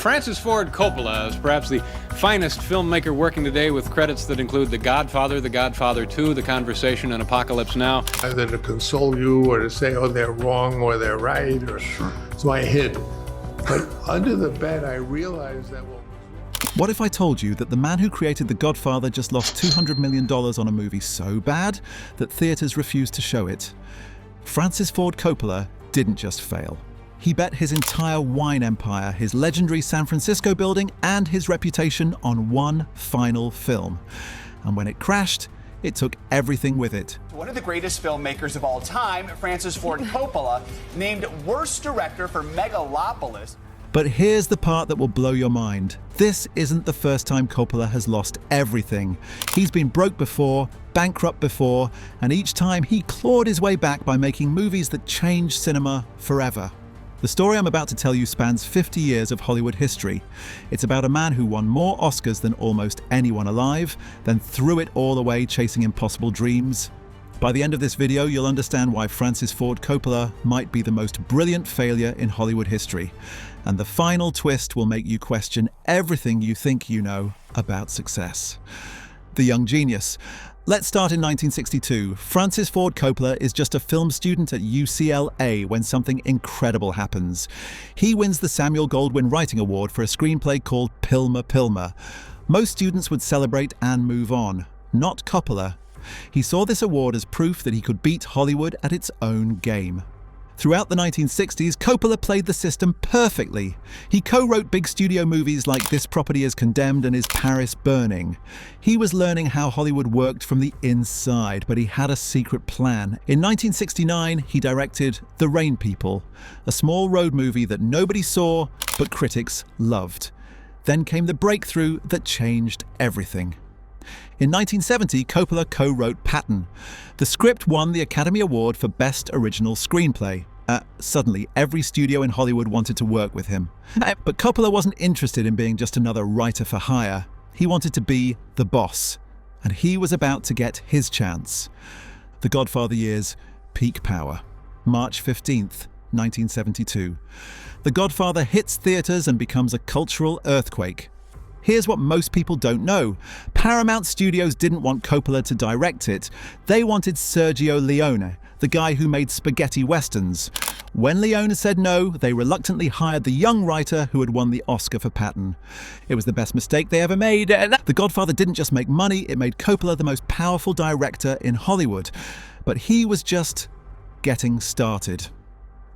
Francis Ford Coppola is perhaps the finest filmmaker working today, with credits that include The Godfather, The Godfather 2, The Conversation, and Apocalypse Now. Either to console you or to say, oh, they're wrong or they're right. So I hid. But under the bed, I realized that What if I told you that the man who created The Godfather just lost $200 million on a movie so bad that theaters refused to show it? Francis Ford Coppola didn't just fail. He bet his entire wine empire, his legendary San Francisco building, and his reputation on one final film. And when it crashed, it took everything with it. One of the greatest filmmakers of all time, Francis Ford Coppola, named worst director for Megalopolis. But here's the part that will blow your mind. This isn't the first time Coppola has lost everything. He's been broke before, bankrupt before, and each time he clawed his way back by making movies that changed cinema forever. The story I'm about to tell you spans 50 years of Hollywood history. It's about a man who won more Oscars than almost anyone alive, then threw it all away chasing impossible dreams. By the end of this video, you'll understand why Francis Ford Coppola might be the most brilliant failure in Hollywood history. And the final twist will make you question everything you think you know about success. The young genius. Let's start in 1962. Francis Ford Coppola is just a film student at UCLA when something incredible happens. He wins the Samuel Goldwyn Writing Award for a screenplay called Pilmer Pilmer. Most students would celebrate and move on. Not Coppola. He saw this award as proof that he could beat Hollywood at its own game. Throughout the 1960s, Coppola played the system perfectly. He co-wrote big studio movies like This Property is Condemned and Is Paris Burning? He was learning how Hollywood worked from the inside, but he had a secret plan. In 1969, he directed The Rain People, a small road movie that nobody saw, but critics loved. Then came the breakthrough that changed everything. In 1970, Coppola co-wrote Patton. The script won the Academy Award for Best Original Screenplay. Suddenly, every studio in Hollywood wanted to work with him. But Coppola wasn't interested in being just another writer for hire. He wanted to be the boss. And he was about to get his chance. The Godfather years, peak power. March 15th, 1972. The Godfather hits theaters and becomes a cultural earthquake. Here's what most people don't know. Paramount Studios didn't want Coppola to direct it. They wanted Sergio Leone, the guy who made spaghetti westerns. When Leone said no, they reluctantly hired the young writer who had won the Oscar for Patton. It was the best mistake they ever made. The Godfather didn't just make money, it made Coppola the most powerful director in Hollywood. But he was just getting started.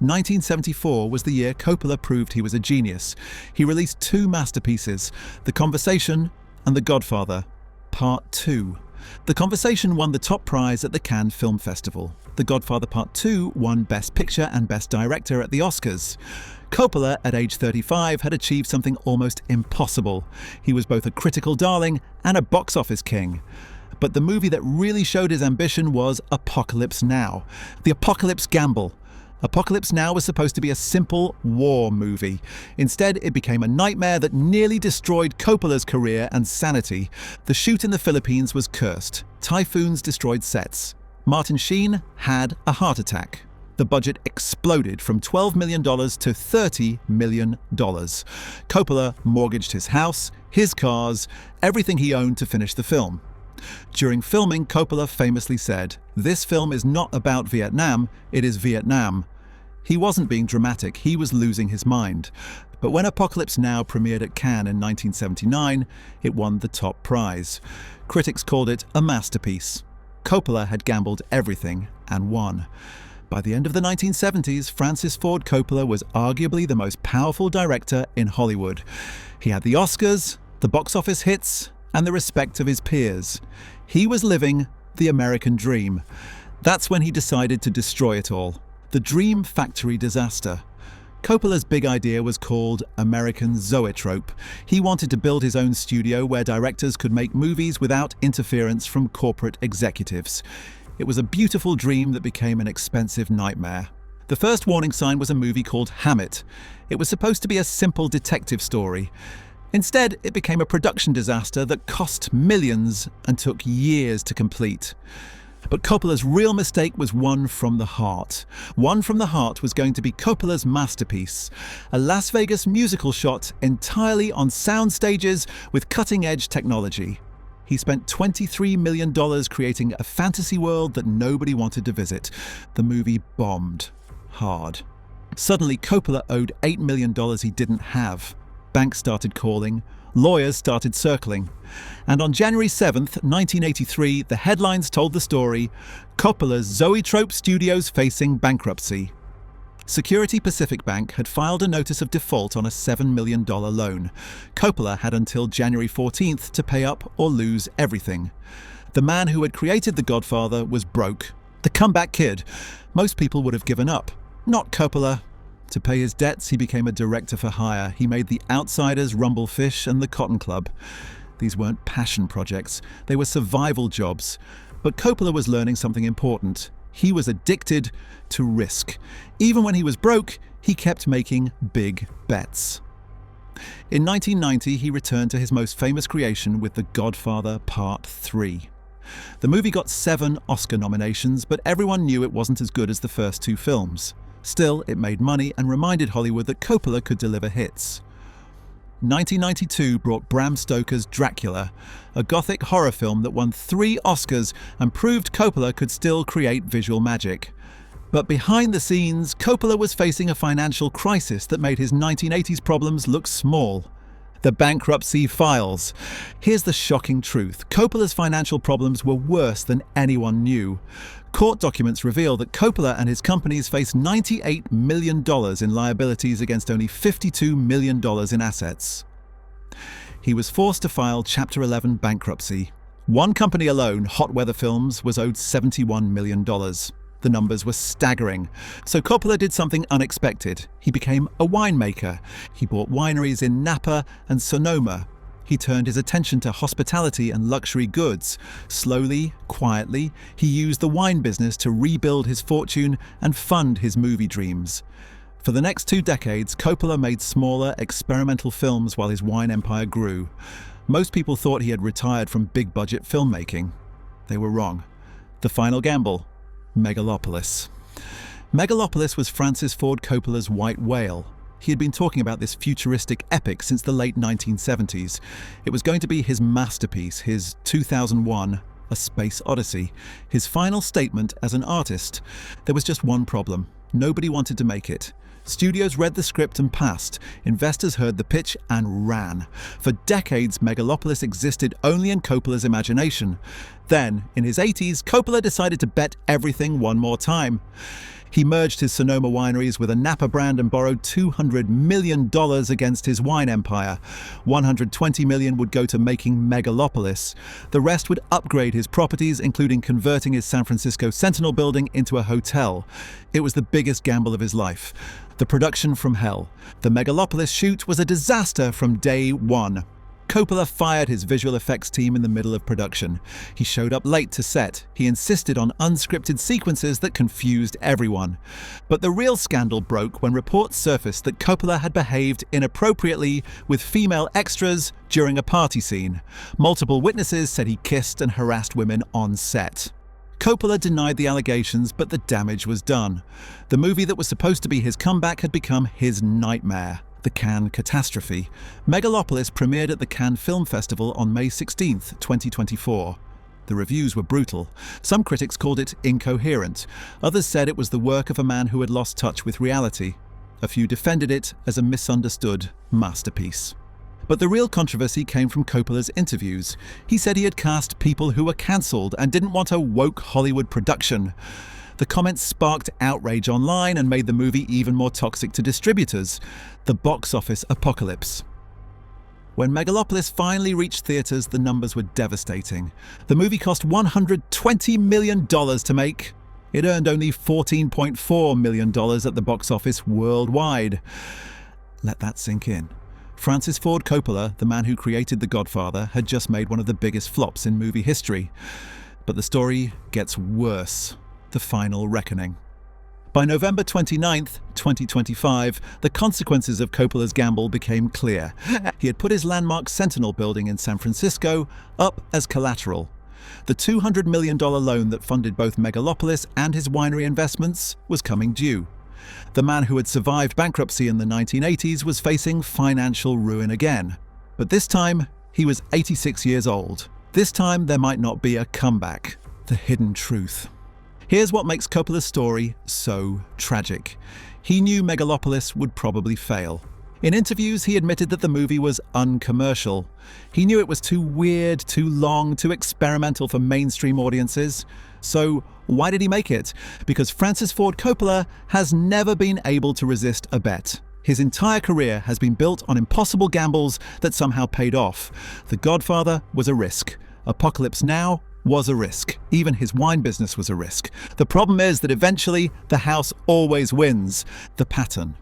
1974 was the year Coppola proved he was a genius. He released two masterpieces, The Conversation and The Godfather, Part 2. The Conversation won the top prize at the Cannes Film Festival. The Godfather Part 2 won Best Picture and Best Director at the Oscars. Coppola, at age 35, had achieved something almost impossible. He was both a critical darling and a box office king. But the movie that really showed his ambition was Apocalypse Now, the apocalypse gamble. Apocalypse Now was supposed to be a simple war movie. Instead, it became a nightmare that nearly destroyed Coppola's career and sanity. The shoot in the Philippines was cursed. Typhoons destroyed sets. Martin Sheen had a heart attack. The budget exploded from $12 million to $30 million. Coppola mortgaged his house, his cars, everything he owned to finish the film. During filming, Coppola famously said, "This film is not about Vietnam, it is Vietnam." He wasn't being dramatic, he was losing his mind. But when Apocalypse Now premiered at Cannes in 1979, it won the top prize. Critics called it a masterpiece. Coppola had gambled everything and won. By the end of the 1970s, Francis Ford Coppola was arguably the most powerful director in Hollywood. He had the Oscars, the box office hits, and the respect of his peers. He was living the American dream. That's when he decided to destroy it all. The Dream Factory disaster. Coppola's big idea was called American Zoetrope. He wanted to build his own studio where directors could make movies without interference from corporate executives. It was a beautiful dream that became an expensive nightmare. The first warning sign was a movie called Hammett. It was supposed to be a simple detective story. Instead, it became a production disaster that cost millions and took years to complete. But Coppola's real mistake was one from the heart. One from the Heart was going to be Coppola's masterpiece, a Las Vegas musical shot entirely on sound stages with cutting-edge technology. He spent $23 million creating a fantasy world that nobody wanted to visit. The movie bombed hard. Suddenly, Coppola owed $8 million he didn't have. Banks started calling. Lawyers started circling. And on January 7th, 1983, the headlines told the story: Coppola's Zoetrope Studios facing bankruptcy. Security Pacific Bank had filed a notice of default on a $7 million loan. Coppola had until January 14th to pay up or lose everything. The man who had created The Godfather was broke. The comeback kid. Most people would have given up. Not Coppola. To pay his debts, he became a director for hire. He made The Outsiders, Rumblefish, and The Cotton Club. These weren't passion projects. They were survival jobs. But Coppola was learning something important. He was addicted to risk. Even when he was broke, he kept making big bets. In 1990, he returned to his most famous creation with The Godfather Part 3. The movie got 7 Oscar nominations, but everyone knew it wasn't as good as the first 2 films. Still, it made money and reminded Hollywood that Coppola could deliver hits. 1992 brought Bram Stoker's Dracula, a gothic horror film that won 3 Oscars and proved Coppola could still create visual magic. But behind the scenes, Coppola was facing a financial crisis that made his 1980s problems look small. The bankruptcy files. Here's the shocking truth. Coppola's financial problems were worse than anyone knew. Court documents reveal that Coppola and his companies faced $98 million in liabilities against only $52 million in assets. He was forced to file Chapter 11 bankruptcy. One company alone, Hot Weather Films, was owed $71 million. The numbers were staggering. So Coppola did something unexpected. He became a winemaker. He bought wineries in Napa and Sonoma. He turned his attention to hospitality and luxury goods. Slowly, quietly, he used the wine business to rebuild his fortune and fund his movie dreams. For the next 2 decades, Coppola made smaller, experimental films while his wine empire grew. Most people thought he had retired from big-budget filmmaking. They were wrong. The final gamble: Megalopolis. Megalopolis was Francis Ford Coppola's White Whale. He had been talking about this futuristic epic since the late 1970s. It was going to be his masterpiece, his 2001 A Space Odyssey, his final statement as an artist. There was just one problem. Nobody wanted to make it. Studios read the script and passed. Investors heard the pitch and ran. For decades, Megalopolis existed only in Coppola's imagination. Then, in his 80s, Coppola decided to bet everything one more time. He merged his Sonoma wineries with a Napa brand and borrowed $200 million against his wine empire. $120 million would go to making Megalopolis. The rest would upgrade his properties, including converting his San Francisco Sentinel building into a hotel. It was the biggest gamble of his life. The production from hell. The Megalopolis shoot was a disaster from day one. Coppola fired his visual effects team in the middle of production. He showed up late to set. He insisted on unscripted sequences that confused everyone. But the real scandal broke when reports surfaced that Coppola had behaved inappropriately with female extras during a party scene. Multiple witnesses said he kissed and harassed women on set. Coppola denied the allegations, but the damage was done. The movie that was supposed to be his comeback had become his nightmare. The Cannes catastrophe. Megalopolis premiered at the Cannes Film Festival on May 16, 2024. The reviews were brutal. Some critics called it incoherent. Others said it was the work of a man who had lost touch with reality. A few defended it as a misunderstood masterpiece. But the real controversy came from Coppola's interviews. He said he had cast people who were cancelled and didn't want a woke Hollywood production. The comments sparked outrage online and made the movie even more toxic to distributors. The box office apocalypse. When Megalopolis finally reached theaters, the numbers were devastating. The movie cost $120 million to make. It earned only $14.4 million at the box office worldwide. Let that sink in. Francis Ford Coppola, the man who created The Godfather, had just made one of the biggest flops in movie history. But the story gets worse. The final reckoning. By November 29, 2025, the consequences of Coppola's gamble became clear. He had put his landmark Sentinel building in San Francisco up as collateral. The $200 million loan that funded both Megalopolis and his winery investments was coming due. The man who had survived bankruptcy in the 1980s was facing financial ruin again. But this time, he was 86 years old. This time, there might not be a comeback. The hidden truth. Here's what makes Coppola's story so tragic. He knew Megalopolis would probably fail. In interviews, he admitted that the movie was uncommercial. He knew it was too weird, too long, too experimental for mainstream audiences. So why did he make it? Because Francis Ford Coppola has never been able to resist a bet. His entire career has been built on impossible gambles that somehow paid off. The Godfather was a risk. Apocalypse Now was a risk. Even his wine business was a risk. The problem is that eventually the house always wins. The pattern.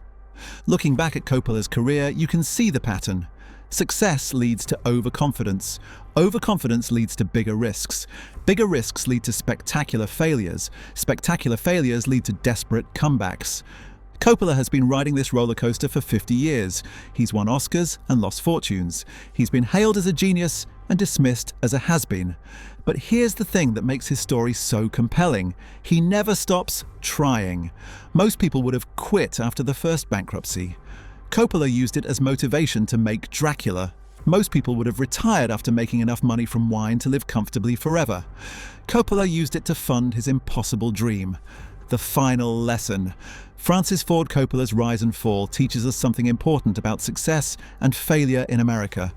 Looking back at Coppola's career, you can see the pattern. Success leads to overconfidence. Overconfidence leads to bigger risks. Bigger risks lead to spectacular failures. Spectacular failures lead to desperate comebacks. Coppola has been riding this roller coaster for 50 years. He's won Oscars and lost fortunes. He's been hailed as a genius and dismissed as a has-been. But here's the thing that makes his story so compelling. He never stops trying. Most people would have quit after the first bankruptcy. Coppola used it as motivation to make Dracula. Most people would have retired after making enough money from wine to live comfortably forever. Coppola used it to fund his impossible dream. The final lesson. Francis Ford Coppola's rise and fall teaches us something important about success and failure in America.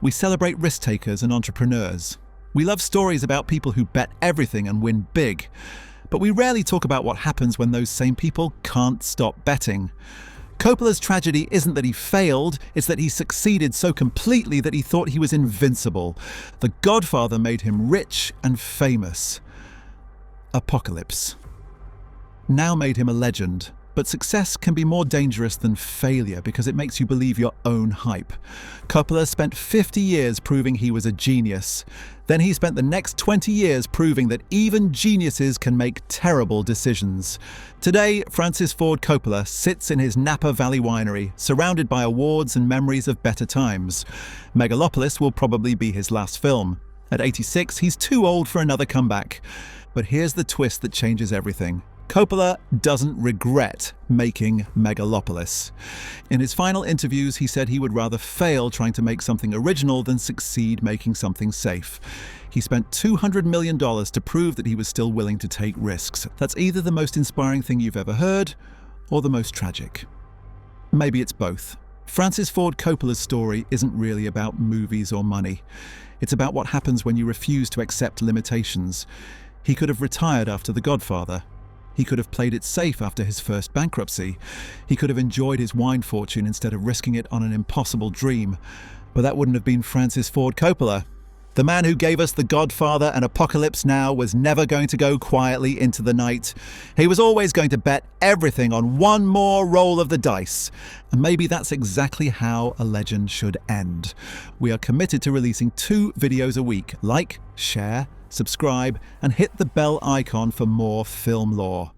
We celebrate risk-takers and entrepreneurs. We love stories about people who bet everything and win big. But we rarely talk about what happens when those same people can't stop betting. Coppola's tragedy isn't that he failed, it's that he succeeded so completely that he thought he was invincible. The Godfather made him rich and famous. Apocalypse Now made him a legend. But success can be more dangerous than failure because it makes you believe your own hype. Coppola spent 50 years proving he was a genius. Then he spent the next 20 years proving that even geniuses can make terrible decisions. Today, Francis Ford Coppola sits in his Napa Valley winery, surrounded by awards and memories of better times. Megalopolis will probably be his last film. At 86, he's too old for another comeback. But here's the twist that changes everything. Coppola doesn't regret making Megalopolis. In his final interviews, he said he would rather fail trying to make something original than succeed making something safe. He spent $200 million to prove that he was still willing to take risks. That's either the most inspiring thing you've ever heard or the most tragic. Maybe it's both. Francis Ford Coppola's story isn't really about movies or money. It's about what happens when you refuse to accept limitations. He could have retired after The Godfather. He could have played it safe after his first bankruptcy. He could have enjoyed his wine fortune instead of risking it on an impossible dream. But that wouldn't have been Francis Ford Coppola. The man who gave us The Godfather and Apocalypse Now was never going to go quietly into the night. He was always going to bet everything on one more roll of the dice. And maybe that's exactly how a legend should end. We are committed to releasing 2 videos a week. Like, share, subscribe, and hit the bell icon for more film lore.